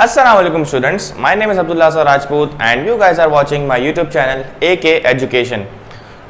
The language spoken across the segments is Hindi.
Assalamualaikum students, my name is Abdullah Sir Rajput and you guys are watching my YouTube channel AK Education।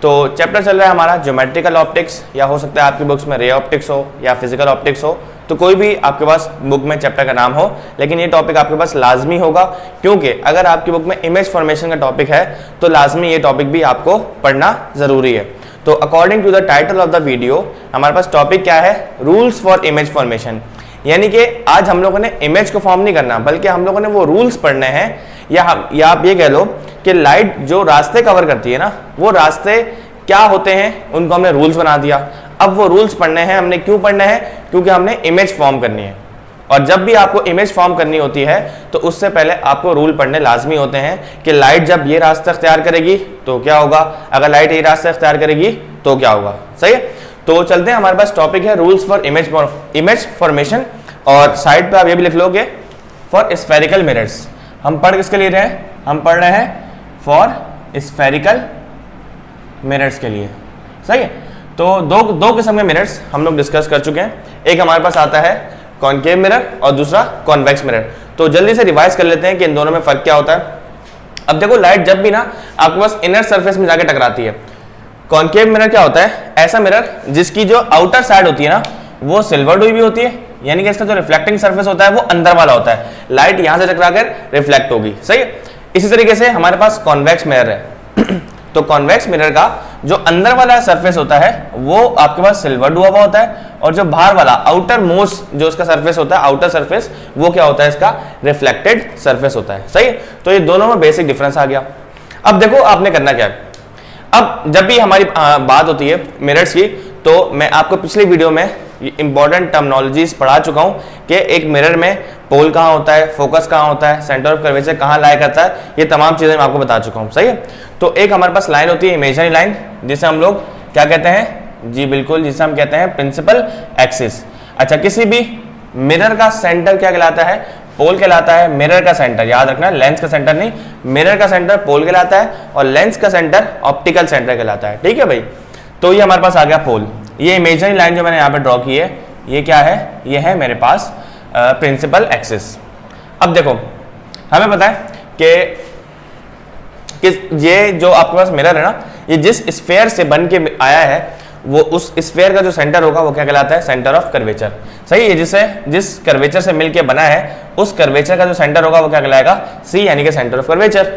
तो चैप्टर चल रहा है हमारा ज्योमेट्रिकल ऑप्टिक्स, या हो सकता है आपकी बुक्स में रे ऑप्टिक्स हो या फिजिकल ऑप्टिक्स हो, तो कोई भी आपके पास बुक में चैप्टर का नाम हो, लेकिन ये टॉपिक आपके पास लाजमी होगा, क्योंकि अगर आपकी बुक में इमेज फॉर्मेशन का टॉपिक है तो लाजमी ये टॉपिक भी आपको पढ़ना ज़रूरी है। तो according to the title of the video हमारे पास टॉपिक क्या है? Rules for image formation. यानी कि आज हम लोगों ने इमेज को फॉर्म नहीं करना, बल्कि हम लोगों ने वो रूल्स पढ़ने हैं, या आप ये कह लो कि लाइट जो रास्ते कवर करती है ना, वो रास्ते क्या होते हैं, उनको हमने रूल्स बना दिया। अब वो रूल्स पढ़ने हैं हमने। क्यों पढ़ने हैं? क्योंकि हमने इमेज फॉर्म करनी है, और जब भी आपको इमेज फॉर्म करनी होती है तो उससे पहले आपको रूल पढ़ने लाजमी होते हैं कि लाइट जब ये रास्ता अख्तियार करेगी तो क्या होगा, अगर लाइट ये रास्ता अख्तियार करेगी तो क्या होगा। सही है, तो चलते हैं। हमारे पास टॉपिक है रूल्स फॉर इमेज फॉर्मेशन, और साइड पे आप ये भी लिख लोगे फॉर स्फेरिकल मिरर्स। हम पढ़ किसके लिए रहे हैं? हम पढ़ रहे हैं फॉर स्फेरिकल मिरर्स के लिए। सही है, तो दो किस्म के मिरर्स हम लोग डिस्कस कर चुके हैं। एक हमारे पास आता है कॉनकेव मिरर और दूसरा कॉन्वेक्स मिरर। तो जल्दी से रिवाइज कर लेते हैं कि इन दोनों में फर्क क्या होता है। अब देखो, लाइट जब भी ना आपके पास इनर सरफेस में जाके टकराती है, कॉनकेव मिरर क्या होता है? ऐसा मिरर जिसकी जो आउटर साइड होती है ना, वो सिल्वर्ड हुई भी होती है, यानी कि इसका जो रिफ्लेक्टिंग सरफेस होता है वो अंदर वाला होता है, लाइट यहां से टकराकर रिफ्लेक्ट होगी। सही है, इसी तरीके से हमारे पास कॉन्वेक्स मिरर है। तो कॉन्वेक्स मिरर का जो अंदर वाला सरफेस होता है वो आपके पास सिल्वर्ड हुआ हुआ होता है, और जो बाहर वाला आउटर मोस्ट जो उसका सरफेस होता है, आउटर सरफेस, वो क्या होता है? इसका रिफ्लेक्टेड सरफेस होता है। सही है, तो ये दोनों में बेसिक डिफरेंस आ गया। अब देखो आपने करना क्या है। अब जब भी हमारी बात होती है मिरर्स की, तो मैं आपको पिछली वीडियो में इंपॉर्टेंट टर्मिनोलॉजीज पढ़ा चुका हूं कि एक मिरर में पोल कहाँ होता है, फोकस कहाँ होता है, सेंटर ऑफ कर्वेचर कहाँ लाया करता है, ये तमाम चीजें मैं आपको बता चुका हूं। सही है, तो एक हमारे पास लाइन होती है इमेजिनरी लाइन, जिसे हम लोग क्या कहते हैं? जी बिल्कुल, जिसे हम कहते हैं प्रिंसिपल एक्सिस। अच्छा, किसी भी मिरर का सेंटर क्या कहलाता है? पोल कहलाता है। मिरर का सेंटर याद रखना, लेंस का सेंटर नहीं, मिरर का सेंटर पोल कहलाता है, और लेंस का सेंटर ऑप्टिकल सेंटर कहलाता है। ठीक है भाई, तो ये हमारे पास आ गया पोल। ये इमेजिनरी लाइन जो मैंने यहाँ पे ड्रॉ की है, ये क्या है? ये है मेरे पास प्रिंसिपल एक्सिस। अब देखो, हमें पता है कि ये जो आपके पास मिरर है ना, ये जिस स्फेयर से बन के आया है, वो उस स्फेयर का जो सेंटर होगा वो क्या कहलाता है? Centre of curvature. सही है, जिस कर्वेचर से मिलके बना है, उस कर्वेचर का जो सेंटर होगा वो क्या कहलाएगा? सी, यानी कि सेंटर ऑफ कर्वेचर।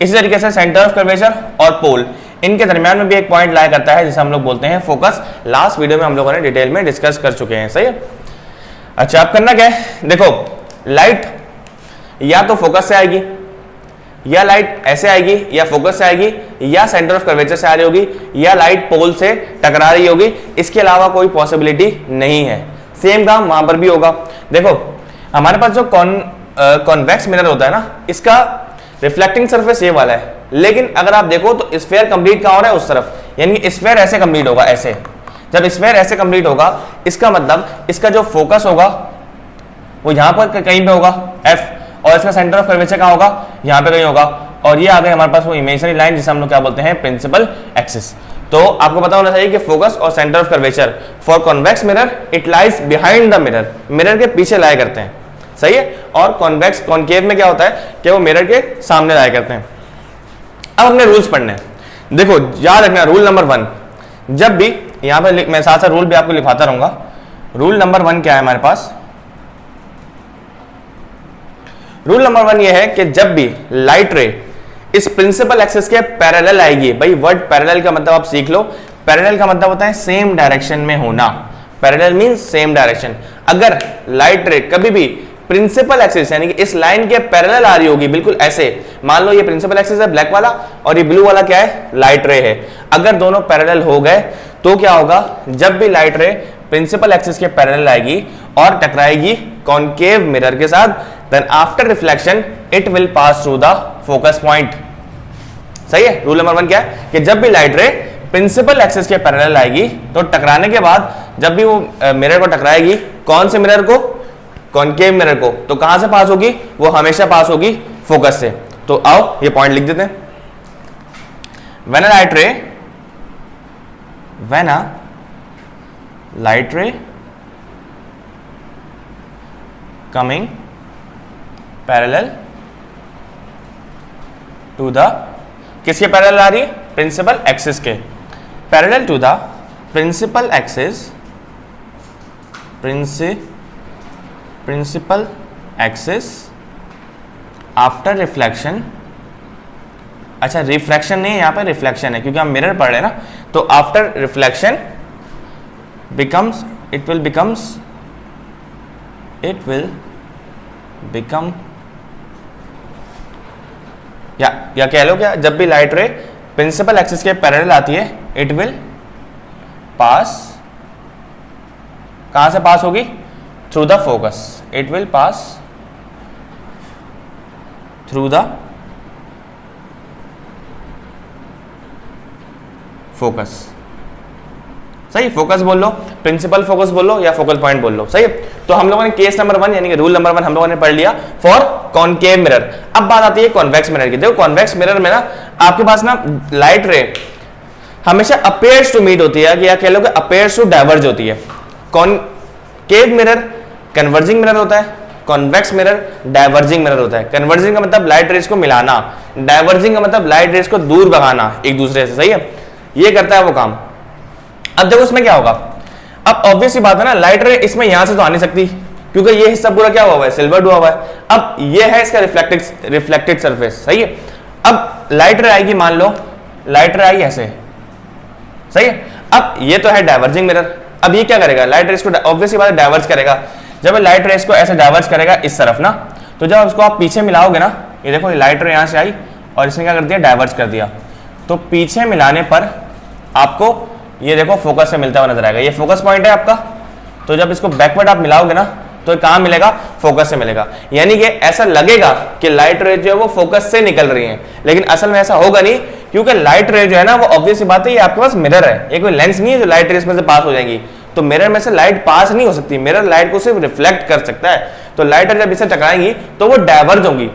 इसी तरीके से सेंटर ऑफ कर्वेचर और पोल, इनके दरमियान में भी एक पॉइंट लाया करता है जिसे हम लोग बोलते हैं फोकस। लास्ट वीडियो में हम लोगों ने डिटेल में डिस्कस कर चुके हैं। सही है, अच्छा, आप करना क्या है? देखो, लाइट या तो फोकस से आएगी, या लाइट ऐसे आएगी, या फोकस से आएगी, या सेंटर ऑफ कर्वेचर से आ रही होगी, या लाइट पोल से टकरा रही होगी। इसके अलावा कोई पॉसिबिलिटी नहीं है। सेम काम वहां पर भी होगा। देखो, हमारे पास जो कॉन्वेक्स मिरर होता है ना, इसका रिफ्लेक्टिंग सरफेस ये वाला है, लेकिन अगर आप देखो तो स्फेयर कंप्लीट कहां हो रहा है? उस तरफ, यानी स्फेयर ऐसे कंप्लीट होगा, ऐसे। जब स्फेयर ऐसे कंप्लीट होगा, इसका मतलब इसका जो फोकस होगा वो यहां पर कहीं पे होगा, एफ, और इसका सेंटर ऑफ कर्वेचर कहां होगा? यहां पे कहीं होगा। और ये आ गई हमारे पास वो इमेजिनरी लाइन जिसे हम लोग क्या बोलते हैं? Principal axis. तो आपको पता होना चाहिए कि फोकस और centre of curvature for convex mirror it lies behind the mirror, mirror के पीछे लाया करते हैं। सही है, और कॉन्वेक्स कॉनकेव में क्या होता है कि वो मिरर के सामने लाया करते हैं। अब हमने रूल्स पढ़ने हैं। देखो, याद रखना, रूल नंबर 1, जब भी यहां पर मैं साथ साथ रूल भी आपको लिखाता रहूंगा। रूल नंबर 1 क्या है हमारे पास? रूल नंबर 1 ये है कि जब भी लाइट रे इस प्रिंसिपल एक्सिस के पैरेलल आएगी, भाई वर्ड पैरेलल का मतलब आप सीख लो। पैरेलल का मतलब होता है सेम डायरेक्शन में होना। Parallel means same direction. अगर लाइट रे कभी भी प्रिंसिपल एक्सिस यानी कि इस लाइन के पैरेलल आ रही होगी, बिल्कुल ऐसे, मान लो ये प्रिंसिपल एक्सिस है ब्लैक वाला, और ये ब्लू वाला क्या है? लाइट रे है। अगर दोनों पैरेलल हो गए तो क्या होगा? जब भी लाइट रे प्रिंसिपल एक्सिस के पैरेलल आएगी और टकराएगी कॉनकेव मिरर के साथ, then after reflection it will pass through the focus point. सही है, रूल नंबर 1 क्या है कि जब भी लाइट रे प्रिंसिपल एक्सिस के पैरेलल आएगी तो टकराने के बाद जब भी वो मिरर को टकराएगी, कौन से मिरर को? कॉनकेव मिरर को। तो कहां से पास होगी? वो हमेशा पास होगी फोकस से। तो आओ ये पॉइंट लिख देते हैं। When a light ray coming parallel to the, किसके पैरेलल आ रही है? प्रिंसिपल एक्सिस के। Parallel to the principal axis, principal axis after reflection. अच्छा, रिफ्लेक्शन नहीं है यहाँ पे, रिफ्लेक्शन है क्योंकि हम मिरर पढ़ रहे हैं ना। तो after reflection becomes, it will become या कह लो क्या, जब भी लाइट रे प्रिंसिपल एक्सिस के पैरेलल आती है, इट विल पास, कहां से पास होगी? Through the focus. It will pass through the focus. सही, फोकस बोल लो, प्रिंसिपल फोकस बोल लो या फोकल पॉइंट बोल लो। सही है। तो हम लोगों ने केस नंबर 1 यानी कि रूल नंबर 1 हम लोगों ने पढ़ लिया फॉर कॉनकेव मिरर। अब बात आती है कॉन्वेक्स मिरर की। देखो कॉन्वेक्स मिरर में ना आपके पास ना लाइट रे हमेशा अपेयर्स टू मीट होती है, या कह लो कि अपेयर्स टू डाइवर्ज होती है। कॉनकेव मिरर कन्वर्जिंग मिरर होता है, कॉन्वेक्स मिरर डाइवर्जिंग मिरर होता है। कन्वर्जिंग का मतलब लाइट रेज को मिलाना, डाइवर्जिंग का मतलब लाइट रेज को दूर भगाना एक दूसरे से। सही है, ये करता है वो काम। अब देखो उसमें क्या होगा, अब ऑब्वियस सी बात है ना, लाइट रे इसमें यहां से तो आ नहीं सकती क्योंकि ये हिस्सा पूरा क्या हुआ है? सिल्वर्ड हुआ हुआ है। अब ये है इसका रिफ्लेक्टेड सरफेस। सही है। अब लाइट रे आएगी, मान लो लाइट रे आई ऐसे। सही है। अब ये तो है डाइवर्जिंग मिरर। अब ये क्या करेगा? लाइट रेस को ऑब्वियस सी बात है डाइवर्ज करेगा। जब लाइट रेस को ऐसे डाइवर्ज करेगा इस तरफ ना, तो जब उसको आप पीछे मिलाओगे ना, ये देखो लाइट रे यहां से आई और इसने क्या कर दिया? डाइवर्ज कर दिया। तो पीछे मिलाने पर आपको ये देखो फोकस से मिलता हुआ नजर आएगा। ये फोकस पॉइंट है आपका। तो जब इसको बैकवर्ड आप मिलाओगे ना, तो कहां मिलेगा? फोकस से मिलेगा। यानी कि ऐसा लगेगा कि लाइट रे जो है वो फोकस से निकल रही है, लेकिन असल में ऐसा होगा नहीं, क्योंकि लाइट रे जो है ना वो ऑब्वियस सी बात है, ये आपके पास मिरर है, ये कोई लेंस नहीं है जो लाइट रेस में से पास हो जाएगी। तो मिरर में से लाइट पास नहीं हो सकती, मिरर लाइट को सिर्फ रिफ्लेक्ट कर सकता है। तो लाइट जब इसे टकराएंगी तो वो डाइवर्ज होंगी।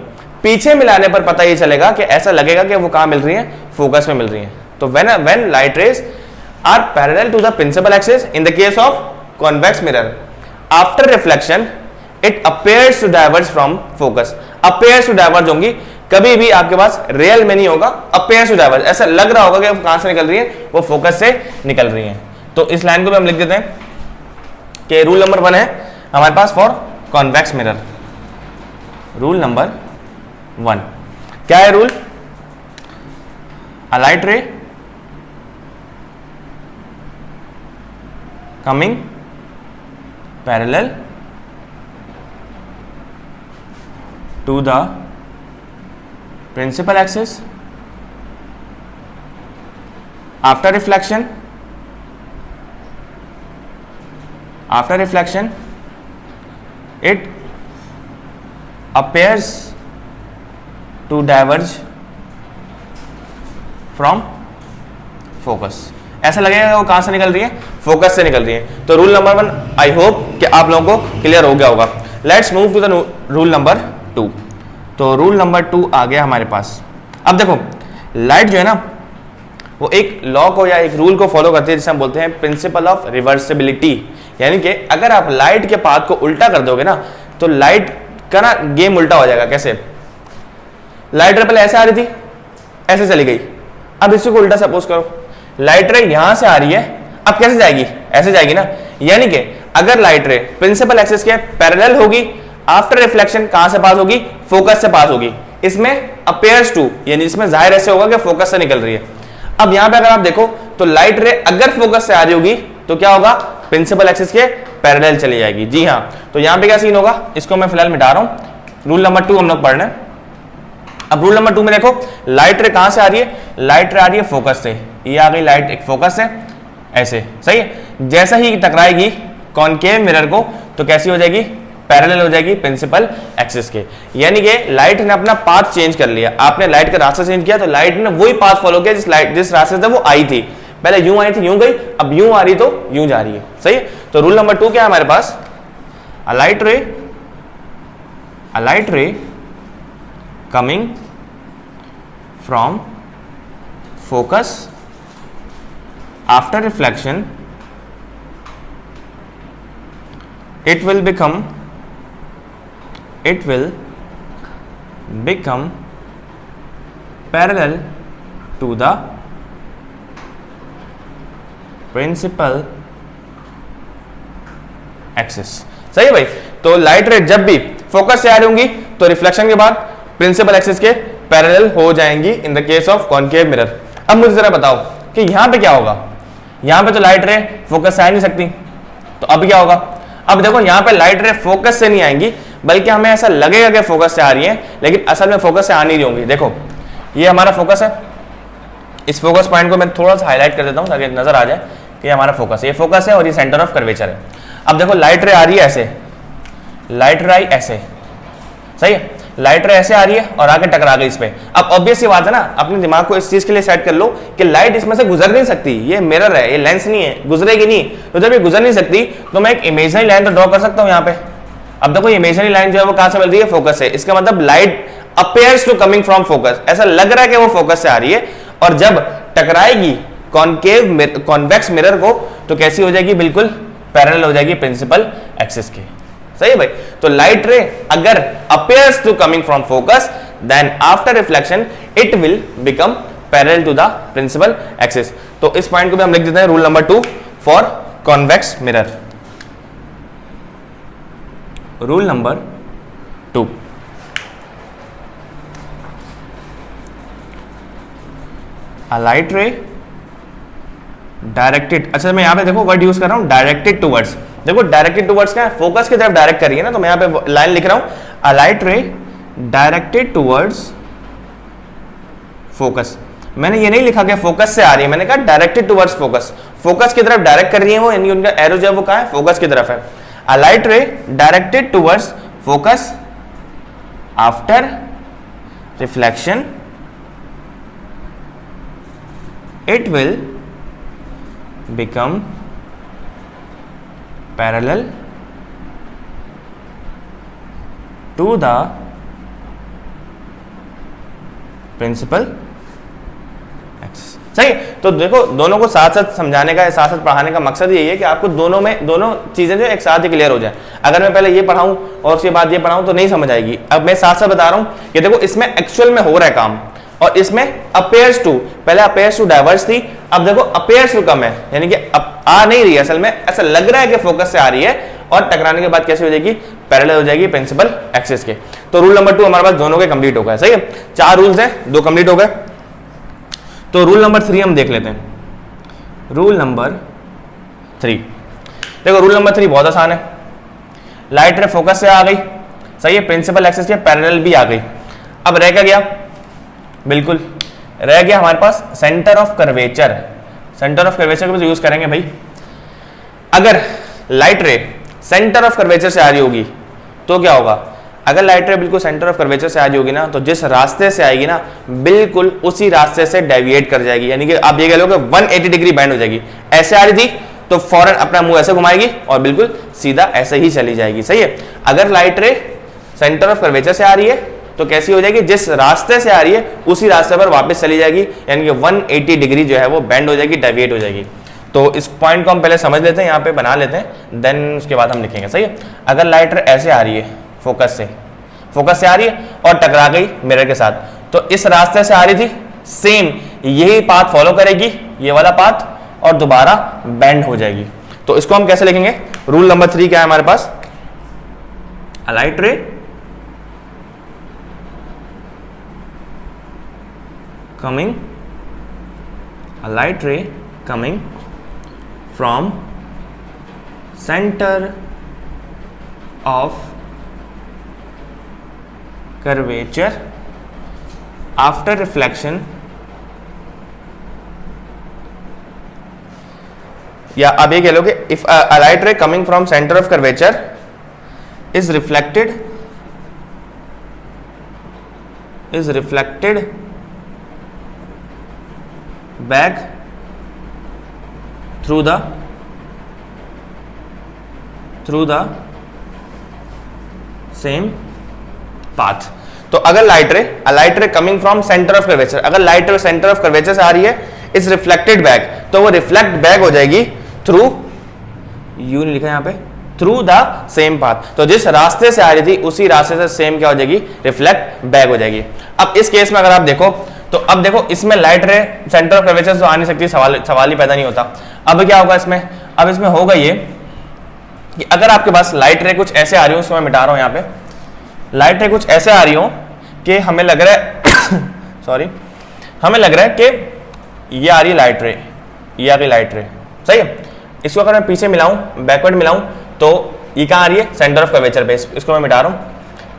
पीछे मिलाने पर पता ये चलेगा कि ऐसा लगेगा कि वो कहां मिल रही है? फोकस में मिल रही है। तो when light rays are parallel to the principal axis in the case of convex mirror, after reflection it appears to diverge from focus। appears to diverge होंगी, कभी भी आपके पास रियल में नहीं होगा, appears to diverge, ऐसा लग रहा होगा कि वो कहां से निकल रही है? वो फोकस से निकल रही है। तो इस लाइन को भी हम लिख देते हैं कि रूल नंबर 1 है हमारे पास for convex mirror. Rule number 1 क्या है? Rule, a light ray coming parallel to the principal axis after reflection it appears to diverge from focus। ऐसा लगेगा वो कहां से निकल रही है? फोकस से निकल रही है। तो रूल नंबर 1 आई होप कि आप लोगों को क्लियर हो गया होगा। Let's move to the rule number 2। तो रूल नंबर 2 आ गया हमारे पास। अब देखो लाइट जो है ना वो एक लॉ को या एक रूल को फॉलो करती है जिसे हम बोलते हैं प्रिंसिपल ऑफ रिवर्सिबिलिटी। यानी कि अगर आप लाइट के पाथ को उल्टा कर दोगे ना, तो लाइट का ना गेम उल्टा हो जाएगा। कैसे? लाइट रे पहले ऐसे आ रही थी, ऐसे चली गई। अब इसी को उल्टा सपोज करो, लाइट रे यहां से आ रही है, अब कैसे जाएगी? ऐसे जाएगी ना। यानी कि अगर लाइट रे प्रिंसिपल एक्सिस के पैरेलल होगी, आफ्टर रिफ्लेक्शन कहां से पास होगी? फोकस से पास होगी। इसमें अपेयर्स टू, यानी इसमें जाहिर ऐसे होगा कि फोकस से निकल रही है। अब यहां पे अगर आप देखो तो लाइट रे अगर फोकस से आ रही होगी तो क्या होगा? प्रिंसिपल एक्सिस के पैरेलल चली जाएगी। जी हाँ। तो यहां पे क्या सीन होगा? इसको मैं फिलहाल मिटा रहा हूं। रूल नंबर 2 हम लोग पढ़ रहे हैं। अब रूल नंबर 2 में देखो लाइट रे कहां से आ रही है? लाइट रे आ रही है फोकस से। ये आ गई लाइट एक फोकस से ऐसे। सही है। जैसा ही टकराएगी कॉनकेव मिरर को तो कैसी हो जाएगी? पैरेलल हो जाएगी प्रिंसिपल एक्सिस के। यानी कि लाइट ने अपना पाथ चेंज कर लिया। आपने लाइट का रास्ता चेंज किया तो लाइट ने वही पाथ फॉलो किया जिस रास्ते से वो आई थी। पहले यूं आई थी, यूं गई, अब यूं आ रही तो यूं जा रही है। सही है। तो रूल नंबर 2 क्या है हमारे पास? A light ray coming from focus after reflection it will become parallel to the principal axis. सही है भाई। तो लाइट रे जब भी फोकस से आ रही होंगी तो रिफ्लेक्शन के बाद प्रिंसिपल एक्सिस के पैरेलल हो जाएंगी in the case of concave mirror. अब मुझे जरा बताओ कि यहां पे क्या होगा। यहां पे तो लाइट रे फोकस से आ नहीं सकती, तो अब क्या होगा। अब देखो यहां पे लाइट रे फोकस से नहीं आएंगी, बल्कि हमें ऐसा लगेगा कि फोकस से आ रही है, लेकिन असल में फोकस से आ नहीं रही होंगी। देखो ये हमारा फोकस है, इस फोकस पॉइंट को मैं थोड़ा सा हाईलाइट कर देता हूं ताकि नजर आ जाए कि हमारा फोकस है। ये फोकस है और ये सेंटर ऑफ कर्वेचर है। अब देखो लाइट रे आ रही है ऐसे, लाइट रे आई ऐसे, सही है। लाइट रे ऐसे आ रही है और आके टकरा गई इस पे। अब ऑब्वियस सी बात है ना, अपने दिमाग को इस चीज के लिए सेट कर लो कि लाइट इसमें से गुजर नहीं सकती, ये मिरर है, ये लेंस नहीं है, गुजरेगी नहीं। तो जब ये गुजर नहीं सकती तो मैं एक इमेजिनरी लाइन तो ड्रॉ कर सकता हूं यहाँ पे। अब देखो इमेजिनरी लाइन जो है वो कहां से मिल रही है, फोकस से। इसका मतलब light appears to coming from focus, ऐसा लग रहा है कि वो फोकस से आ रही है, और जब टकराएगी कॉनकेव कॉन्वेक्स मिरर को तो कैसी हो जाएगी, बिल्कुल पैरेलल हो जाएगी प्रिंसिपल एक्सिस के। सही है भाई। तो लाइट रे अगर appears to coming from focus, then after reflection it will become parallel to the principal axis. तो इस पॉइंट को भी हम लिख देते हैं rule number 2 for convex mirror. Rule number 2, a light ray directed, अच्छा मैं यहां पे देखो वर्ड यूज कर रहा हूं डायरेक्टेड टुवर्ड्स। देखो डायरेक्टेड टुवर्ड्स क्या है, फोकस की तरफ डायरेक्ट करिए ना, तो मैं यहां पे लाइन लिख रहा हूं a light ray directed towards focus. मैंने ये नहीं लिखा कि फोकस से आ रही है, मैंने कहा डायरेक्टेड टुवर्ड्स फोकस, फोकस की तरफ डायरेक्ट कर रही है वो, यानी उनका एरो जो है वो कहां है, फोकस की तरफ है। a light ray directed towards focus after reflection it will become parallel to the principal axis। सही है। तो देखो दोनों को साथ साथ समझाने का, साथ साथ पढ़ाने का मकसद यही है कि आपको दोनों में दोनों चीजें जो एक साथ ही क्लियर हो जाए। अगर मैं पहले ये पढ़ाऊं और उसके बाद ये पढ़ाऊं तो नहीं समझ आएगी। अब मैं साथ साथ बता रहा हूं कि देखो इसमें एक्चुअल में हो रहा है काम, और इसमें अपेयर्स टू, पहले अपेयर्स टू डाइवर्स थी, अब देखो अपेयर्स टू कम है, यानी कि अब आ नहीं रही है, असल में ऐसा लग रहा है कि फोकस से आ रही है, और टकराने के बाद कैसे हो जाएगी, पैरेलल हो जाएगी प्रिंसिपल एक्सिस के। तो रूल नंबर 2 हमारे पास दोनों के कंप्लीट हो गए। सही है, 4 रूल्स हैं, 2 कंप्लीट हो गए। तो रूल नंबर 3 हम देख लेते हैं। रूल नंबर 3, देखो रूल नंबर 3 बहुत आसान है। लाइट रे फोकस से आ गई, सही है, प्रिंसिपल एक्सिस के पैरेलल भी आ गई। अब रह क्या गया, बिल्कुल रह गया हमारे पास centre of curvature. Centre of curvature को यूज करेंगे भाई। अगर light ray centre of curvature से आ रही होगी तो क्या होगा, अगर लाइट रे बिल्कुल सेंटर ऑफ कर्वेचर से आ रही होगी ना, तो जिस रास्ते से आएगी ना बिल्कुल उसी रास्ते से डेविएट कर जाएगी, यानी कि आप ये कह लो कि 180 डिग्री बैंड हो जाएगी। ऐसे आ रही थी तो फौरन अपना मुंह ऐसे घुमाएगी और बिल्कुल सीधा ऐसे ही चली जाएगी। सही है। अगर light ray centre of curvature से आ रही है तो कैसी हो जाएगी, जिस रास्ते से आ रही है उसी रास्ते पर वापस चली जाएगी, यानी कि 180 डिग्री जो है वो बेंड हो जाएगी, डेविएट हो जाएगी। तो इस पॉइंट को हम पहले समझ लेते हैं, यहाँ पे बना लेते हैं, देन उसके बाद हम लिखेंगे। सही है। अगर लाइट ऐसे आ रही है फोकस से आ रही है और टकरा गई मिरर के साथ, तो इस रास्ते से आ रही थी, सेम यही पाथ फॉलो करेगी, ये वाला पाथ, और दोबारा बेंड हो जाएगी। तो इसको हम कैसे लिखेंगे, रूल नंबर 3 क्या है हमारे पास, light ray coming, a light ray coming from center of curvature after reflection, या अब ये कह लो कि if a light ray coming from center of curvature is reflected back through the same path। तो अगर light ray coming from centre of curvature, अगर light ray centre of curvature से आ रही है, इज रिफ्लेक्टेड बैक, तो वो रिफ्लेक्ट बैक हो जाएगी थ्रू, यू नहीं लिखा यहाँ पे, थ्रू द सेम पाथ। तो जिस रास्ते से आ रही थी उसी रास्ते से सेम क्या हो जाएगी, रिफ्लेक्ट बैक हो जाएगी। अब इस केस में अगर आप देखो तो अब देखो इसमें light ray centre of curvature तो आ नहीं सकती, सवाल ही पैदा नहीं होता। अब क्या होगा इसमें, अब इसमें होगा ये कि अगर आपके पास लाइट रे कुछ ऐसे आ रही हो, उसको मैं मिटा रहा हूं, यहाँ पे लाइट रे कुछ ऐसे आ रही हो कि हमें लग रहा है सॉरी, हमें लग रहा है कि ये आ रही है लाइट रे, ये आ रही लाइट रे, सही है। इसको अगर मैं पीछे मिलाऊं, बैकवर्ड मिलाऊं, तो ये कहाँ आ रही है, सेंटर ऑफ कर्वेचर पे। इसको मैं मिटा रहा हूं,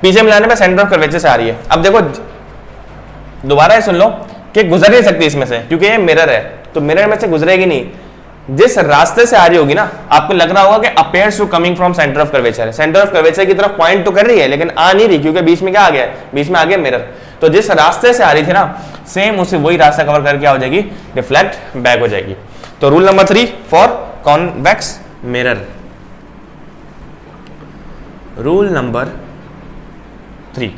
पीछे मिलाने पे सेंटर ऑफ कर्वेचर से आ रही है। अब देखो दोबारा ये सुन लो कि गुजर नहीं सकती इसमें से, क्योंकि ये मिरर है, तो मिरर में से गुजरेगी नहीं। जिस रास्ते से आ रही होगी ना, आपको लग रहा होगा कि appears to coming from centre of curvature है, सेंटर ऑफ कर्वेचर की तरफ पॉइंट तो कर रही है लेकिन आ नहीं रही, क्योंकि बीच में क्या आ गया, बीच में आ गया मिरर। तो जिस रास्ते से आ रही थी ना, सेम उसे वही रास्ता कवर करके क्या हो जाएगी, रिफ्लेक्ट बैक हो जाएगी। तो rule number 3 for convex mirror, rule number 3,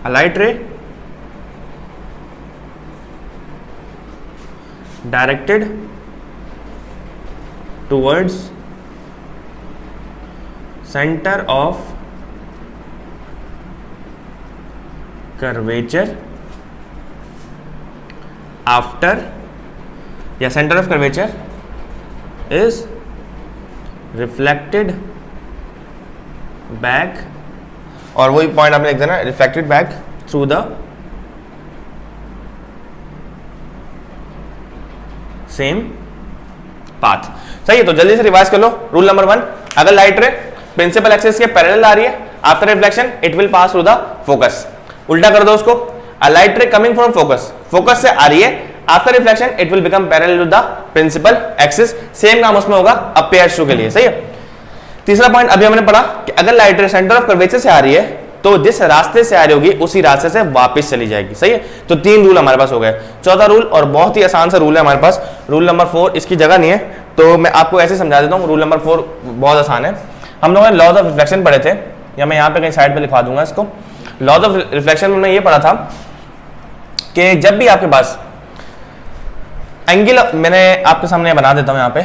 a light ray directed towards center of curvature after या center of curvature is reflected back, और वही पॉइंट आपने लिख देना, reflected back through the same path. सही है, तो जल्दी से रिवाइज कर लो। रूल नंबर 1, अगर लाइट रे प्रिंसिपल एक्सिस के पैरेलल आ रही है, after reflection it will pass through the focus. उल्टा कर दो उसको, a light ray coming from focus, focus से आ रही है, after reflection it will become parallel to the principal axis. Same काम उसमें होगा अपीयर्स टू के लिए, सही है। तीसरा पॉइंट अभी हमने पढ़ा कि अगर light ray centre of curvature से आ रही है, तो जिस रास्ते से आ रही होगी उसी रास्ते से वापस चली जाएगी, सही है। तो 3 रूल हमारे पास हो गए। चौथा रूल, और बहुत ही आसान सा रूल है हमारे पास, रूल नंबर 4, इसकी जगह नहीं है तो मैं आपको ऐसे समझा देता हूँ। रूल नंबर 4 बहुत आसान है। हम लोगों ने लॉज ऑफ रिफ्लेक्शन पढ़े थे, या मैं यहाँ पे कहीं साइड पे लिखवा दूंगा इसको। लॉज ऑफ रिफ्लेक्शन में ये पढ़ा था कि जब भी आपके पास एंगल, मैंने आपके सामने बना देता हूँ यहाँ पे,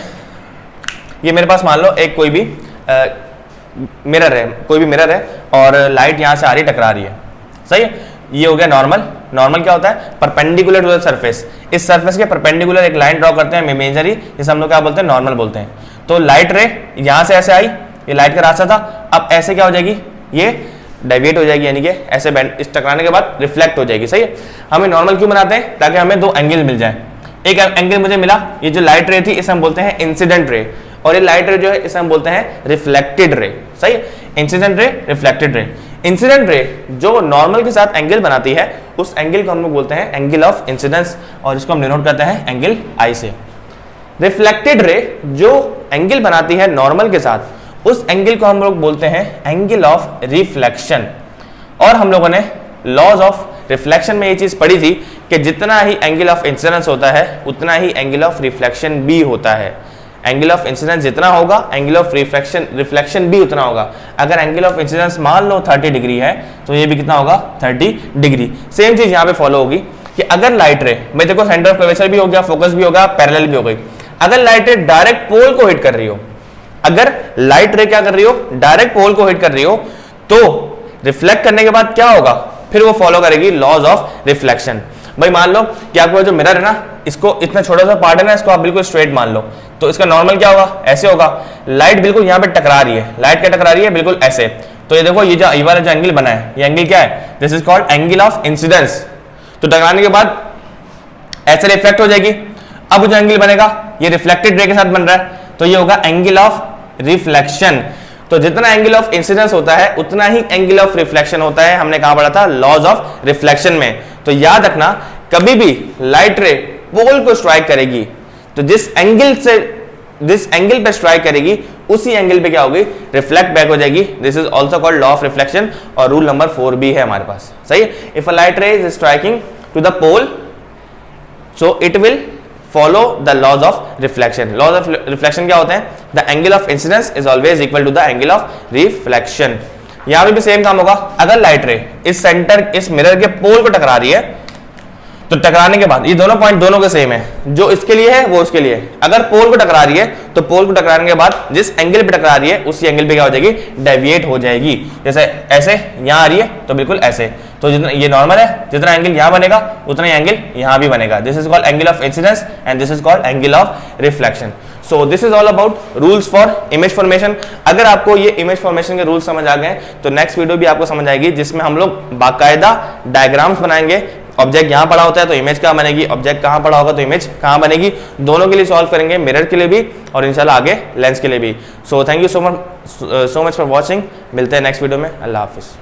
ये मेरे पास मान लो एक कोई भी मिरर है, कोई भी मिरर है और लाइट यहाँ से आ रही टकरा रही है, सही है। ये हो गया नॉर्मल। नॉर्मल क्या होता है, परपेंडिकुलर टू द सरफेस। इस सरफेस के परपेंडिकुलर एक लाइन ड्रॉ करते हैं इमेजरी, जिसे हम लोग क्या बोलते हैं, नॉर्मल बोलते हैं। तो लाइट रे यहाँ से ऐसे आई, ये लाइट का रास्ता था, अब ऐसे क्या हो जाएगी, ये डेविएट हो जाएगी, यानी कि ऐसे इस टकराने के बाद रिफ्लेक्ट हो जाएगी, सही है। हमें नॉर्मल क्यों बनाते हैं, ताकि हमें 2 एंगल मिल जाए। एक एंगल मुझे मिला, ये जो लाइट रे थी इसे हम बोलते हैं इंसिडेंट रे, और ये लाइट रे जो है इसे हम बोलते हैं रिफ्लेक्टेड रे, सही है। Incident ray, reflected ray. Incident ray जो नॉर्मल के साथ एंगल बनाती है, उस एंगल को हम लोग बोलते हैं एंगल ऑफ इंसिडेंस, और इसको हम डिनोट करते हैं एंगल आई से। रिफ्लेक्टेड रे जो एंगल बनाती है नॉर्मल के साथ, उस एंगल को हम लोग बोलते हैं एंगल ऑफ रिफ्लेक्शन। और हम लोगों ने लॉज ऑफ रिफ्लेक्शन में ये चीज पढ़ी थी कि जितना ही एंगल ऑफ इंसिडेंस होता है उतना ही एंगल ऑफ रिफ्लेक्शन भी होता है। एंगल ऑफ इंसिडेंस जितना होगा, एंगल ऑफ रिफ्लेक्शन भी उतना होगा। अगर एंगल ऑफ इंसिडेंस मान लो 30 डिग्री है, तो ये भी कितना होगा, 30 डिग्री। सेम चीज यहाँ पे फॉलो होगी कि अगर लाइट रे, मैं देखो सेंटर ऑफ कर्वेचर भी हो गया, फोकस भी होगा, पैरेलल भी हो गई। अगर लाइट रे डायरेक्ट पोल को हिट कर रही हो, अगर लाइट रे क्या कर रही हो, डायरेक्ट पोल को हिट कर रही हो, तो रिफ्लेक्ट करने के बाद क्या होगा, फिर वो फॉलो करेगी लॉज ऑफ रिफ्लेक्शन। भाई मान लो कि आपको जो मिरर है ना, इसको इतना छोटा सा पार्ट है ना, इसको आप बिल्कुल स्ट्रेट मान लो, तो इसका नॉर्मल क्या होगा, ऐसे होगा। लाइट बिल्कुल यहाँ पे टकरा रही है, लाइट क्या टकरा रही है, बिल्कुल ऐसे। तो ये देखो, ये वाला जो एंगल बना है, ये एंगल क्या है, this is called angle of incidence. तो टकराने के बाद ऐसे रिफ्लेक्ट हो जाएगी। अब जो एंगल बनेगा, ये रिफ्लेक्टेड रे के साथ बन रहा है, तो ये होगा एंगल ऑफ रिफ्लेक्शन। तो जितना एंगल ऑफ इंसिडेंस होता है उतना ही एंगल ऑफ रिफ्लेक्शन होता है। हमने कहा पढ़ा था लॉज ऑफ रिफ्लेक्शन में। तो याद रखना, कभी भी लाइट रे पोल को स्ट्राइक करेगी, तो जिस एंगल पे स्ट्राइक करेगी उसी एंगल पे क्या होगी, रिफ्लेक्ट बैक हो जाएगी। This is also called law of reflection, और रूल नंबर 4 भी है हमारे पास, सही है। If a light ray is striking to the pole, so it will follow the laws of reflection. Laws of reflection क्या होते हैं, the angle of incidence is always equal to the angle of reflection. यहाँ पे भी सेम काम होगा। अगर लाइट रे इस सेंटर, इस मिरर के पोल को टकरा रही है, तो टकराने के बाद ये दोनों पॉइंट दोनों के सेम है, जो इसके लिए है वो उसके लिए है। अगर पोल को टकरा रही है तो पोल को टकराने के बाद जिस एंगल पे टकरा रही है उसी एंगल पे क्या हो जाएगी, डेविएट हो जाएगी। जैसे ऐसे यहां आ रही है तो बिल्कुल ऐसे, तो जितना ये नॉर्मल है, जितना एंगल यहां बनेगा उतना ही एंगल यहां भी बनेगा। This is called angle of incidence and this is called angle of reflection. So this is all about rules for image formation. अगर आपको ये इमेज फॉर्मेशन के रूल्स समझ आ गए तो नेक्स्ट वीडियो भी आपको समझ आएगी, जिसमें हम लोग बाकायदा डायग्राम्स बनाएंगे। ऑब्जेक्ट यहां पड़ा होता है तो इमेज कहां बनेगी, ऑब्जेक्ट कहां पड़ा होगा तो इमेज कहां बनेगी, दोनों के लिए सॉल्व करेंगे, मिरर के लिए भी और इंशाल्लाह आगे लेंस के लिए भी। So thank you so much for watching. मिलते हैं नेक्स्ट वीडियो में। अल्लाह हाफिज।